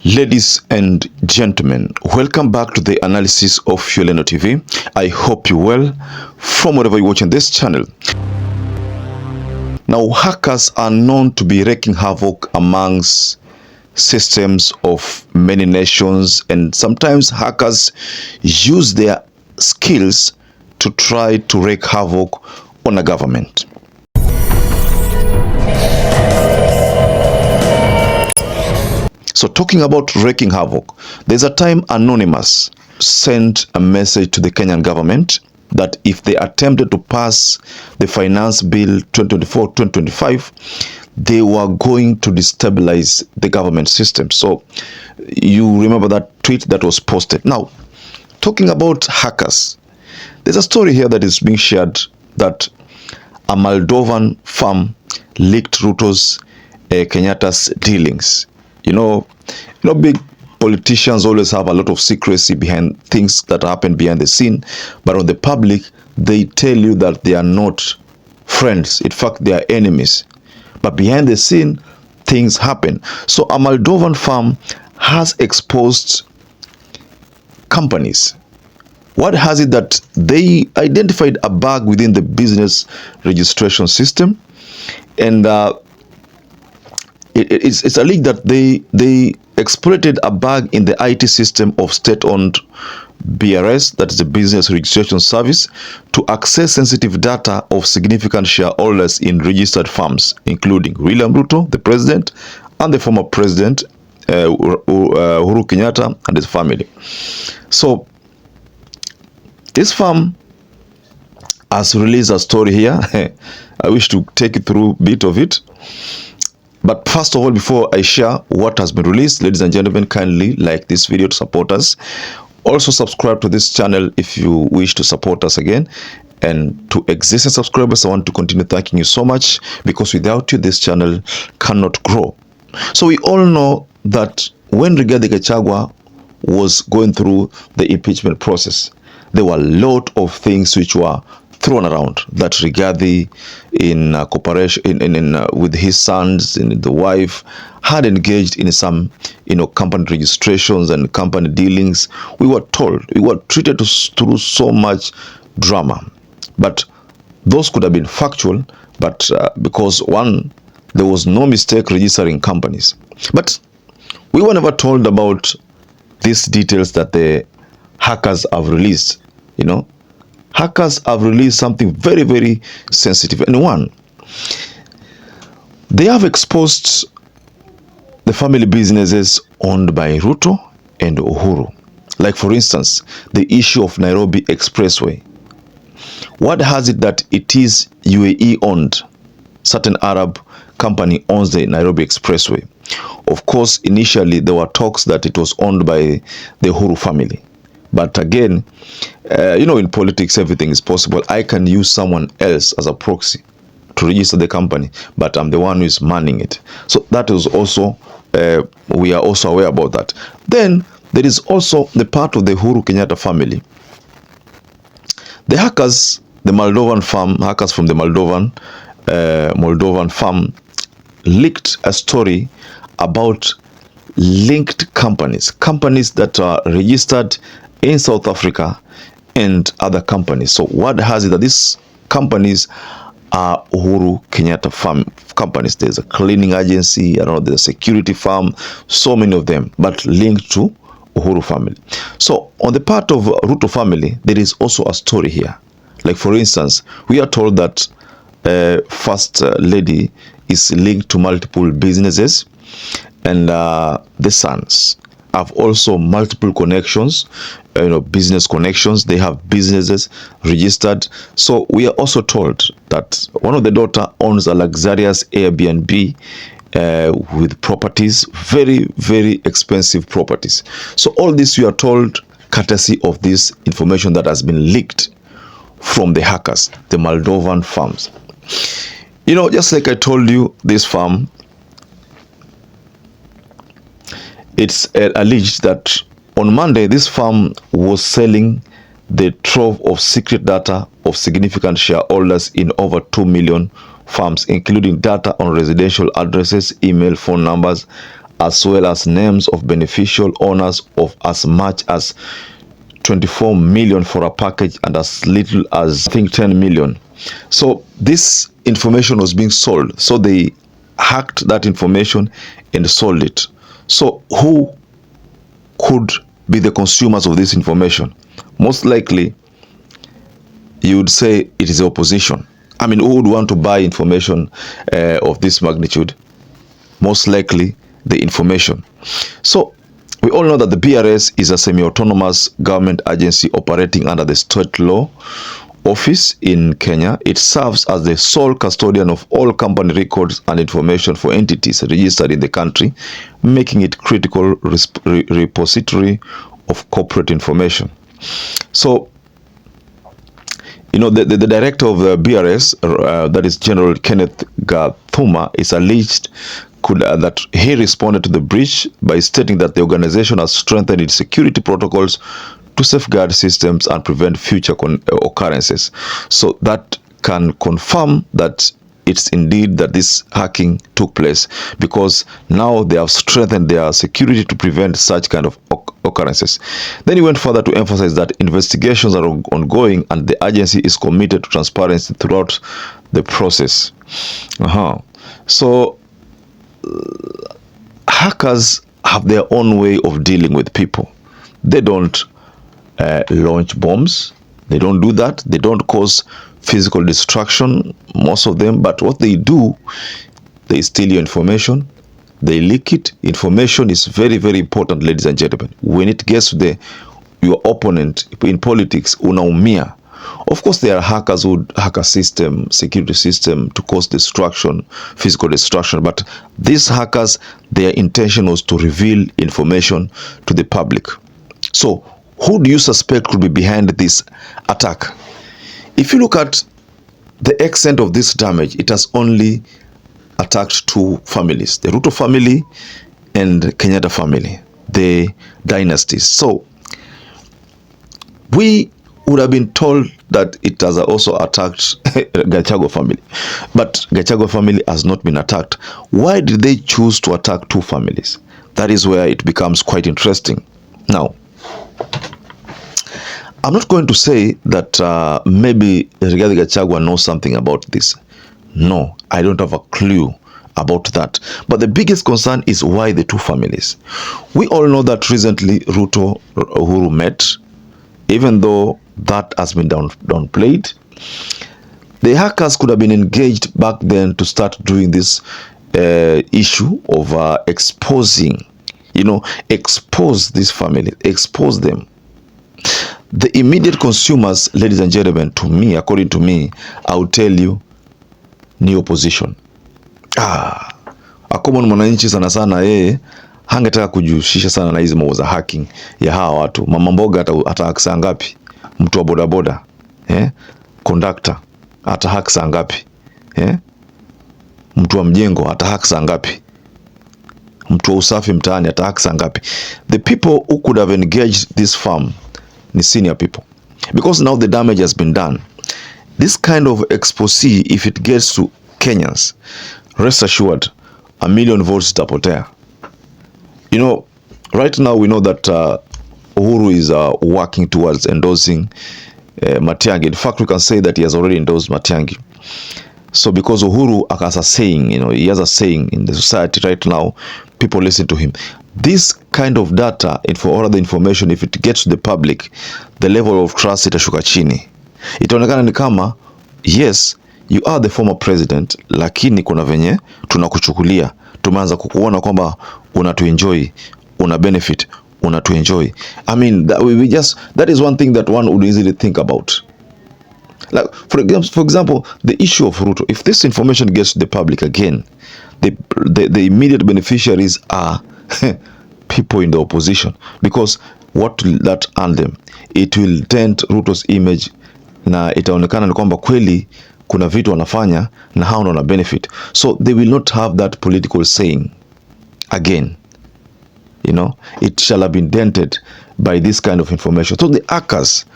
Ladies and gentlemen, welcome back to the analysis of YOLENO TV. I hope you're well from wherever you're watching this channel. Now, hackers are known to be wreaking havoc amongst systems of many nations, and sometimes hackers use their skills to try to wreak havoc on a government. So talking about wreaking havoc, there's a time Anonymous sent a message to the Kenyan government that if they attempted to pass the Finance Bill 2024-2025, they were going to destabilize the government system. So you remember that tweet that was posted. Now, talking about hackers, there's a story here that is being shared that a Moldovan firm leaked Ruto's Kenyatta's dealings. You know, big politicians always have a lot of secrecy behind things that happen behind the scene, but on the public, they tell you that they are not friends. In fact, they are enemies. But behind the scene, things happen. So a Moldovan firm has exposed companies. What has it that they identified a bug within the business registration system, and it's a leak that they exploited a bug in the IT system of state-owned BRS, that is the Business Registration Service, to access sensitive data of significant shareholders in registered firms, including William Ruto, the president, and the former president, Uhuru Kenyatta, and his family. So this firm has released a story here. I wish to take you through a bit of it. But first of all, before I share what has been released, ladies and gentlemen, kindly like this video to support us. Also subscribe to this channel if you wish to support us again. And to existing subscribers, I want to continue thanking you so much, because without you, this channel cannot grow. So we all know that when Rigathi Gachagua was going through the impeachment process, there were a lot of things which were thrown around, that Rigathi in cooperation with his sons and the wife had engaged in some company registrations and company dealings. We were told, we were treated through so much drama, but those could have been factual, but because one, there was no mistake registering companies, but we were never told about these details that the hackers have released. Hackers have released something very, very sensitive. And one, they have exposed the family businesses owned by Ruto and Uhuru. Like, for instance, the issue of Nairobi Expressway. What has it that it is UAE owned? Certain Arab company owns the Nairobi Expressway. Of course, initially there were talks that it was owned by the Uhuru family. But again, in politics, everything is possible. I can use someone else as a proxy to register the company, but I'm the one who is manning it. So that is also, we are also aware about that. Then there is also the part of the Uhuru Kenyatta family. The hackers, the Moldovan firm, hackers from the Moldovan firm leaked a story about linked companies that are registered in South Africa and other companies. So what has it that these companies are Uhuru Kenyatta firm companies? There's a cleaning agency, there's a security firm, so many of them, but linked to Uhuru family. So on the part of Ruto family, there is also a story here. Like, for instance, we are told that First Lady is linked to multiple businesses, and the sons have also multiple connections, business connections. They have businesses registered. So we are also told that one of the daughter owns a luxurious Airbnb with properties, very, very expensive properties. So all this we are told courtesy of this information that has been leaked from the hackers, the Moldovan firms. Just like I told you, this firm, it's alleged that on Monday, this firm was selling the trove of secret data of significant shareholders in over 2 million firms, including data on residential addresses, email, phone numbers, as well as names of beneficial owners of as much as 24 million for a package and as little as I think 10 million. So this information was being sold. So they hacked that information and sold it. So who could be the consumers of this information? Most likely you would say it is the opposition. I mean, who would want to buy information of this magnitude? Most likely the information. So we all know that the BRS is a semi-autonomous government agency operating under the state law office in Kenya. It serves as the sole custodian of all company records and information for entities registered in the country, making it critical repository of corporate information. So, you know, the director of the BRS, that is General Kenneth Gathuma, is alleged that he responded to the breach by stating that the organization has strengthened its security protocols to safeguard systems and prevent future occurrences. So that can confirm that it's indeed that this hacking took place, because now they have strengthened their security to prevent such kind of occurrences. Then he went further to emphasize that investigations are ongoing and the agency is committed to transparency throughout the process. So hackers have their own way of dealing with people. They don't launch bombs. They don't do that. They don't cause physical destruction, most of them. But what they do, they steal your information. They leak it. Information is very, very important, ladies and gentlemen. When it gets to your opponent in politics, unaumia. Of course, there are hackers who hack a system, security system, to cause destruction, physical destruction. But these hackers, their intention was to reveal information to the public. So, who do you suspect could be behind this attack? If you look at the extent of this damage, it has only attacked two families, the Ruto family and Kenyatta family, the dynasties. So, we would have been told that it has also attacked Gachagua family, but Gachagua family has not been attacked. Why did they choose to attack two families? That is where it becomes quite interesting. Now, I'm not going to say that maybe Rigathi Gachagua knows something about this. No, I don't have a clue about that. But the biggest concern is why the two families. We all know that recently Ruto Uhuru met, even though that has been downplayed. The hackers could have been engaged back then to start doing this issue of exposing, expose this family, expose them. The immediate consumers, ladies and gentlemen, to me, according to me, I will tell you, ni opposition. Akomo mwananchi sana sana yeye hangetaka kujihusisha sana na hizo mambo za hacking ya hawa watu. Mama mboga atahack saa ngapi? Mtu wa bodaboda, conductor atahack saa ngapi? Mtu wa mjengo atahack saa ngapi? Mtu wa usafi mtaani atahack saa ngapi? The people who could have engaged this firm ni senior people, because now the damage has been done. This kind of expose, if it gets to Kenyans, rest assured, 1 million votes itapotea. Right now we know that Uhuru is working towards endorsing Matiang'i. In fact, we can say that he has already endorsed Matiang'i. So because Uhuru has a saying, he has a saying in the society right now, people listen to him. This kind of data, or other information, if it gets to the public, the level of trust itashuka chini. Itaonekana ni kama, yes, you are the former president, lakini kuna venye tunakuchukulia. Tumeanza kukuona kwamba unatuenjoy, una benefit, unatuenjoy. I mean, that is one thing that one would easily think about. Like, for example, the issue of Ruto, if this information gets to the public again, the immediate beneficiaries are people in the opposition, because what will that earn them? It will dent Ruto's image, na itaonekana ni kwamba kweli kuna vitu wanafanya na hao wana benefit, so they will not have that political saying again. It shall have been dented by this kind of information. So the hackers,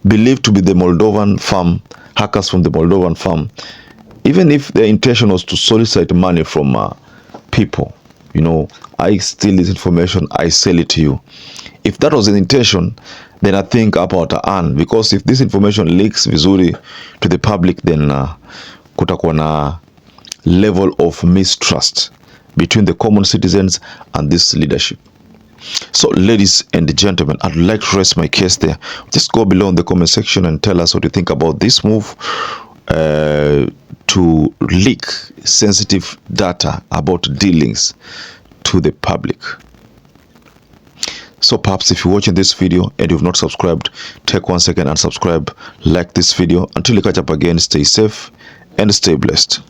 believed to be the Moldovan firm, hackers from the Moldovan firm, even if their intention was to solicit money from people, you know, I steal this information, I sell it to you. If that was the intention, then I think hapo wata-earn, because if this information leaks vizuri to the public, then kutakuwa na level of mistrust between the common citizens and this leadership. So ladies and gentlemen, I'd like to rest my case there. Just go below in the comment section and tell us what you think about this move to leak sensitive data about dealings to the public. So perhaps if you're watching this video and you've not subscribed, take 1 second and subscribe, like this video. Until we catch up again, stay safe and stay blessed.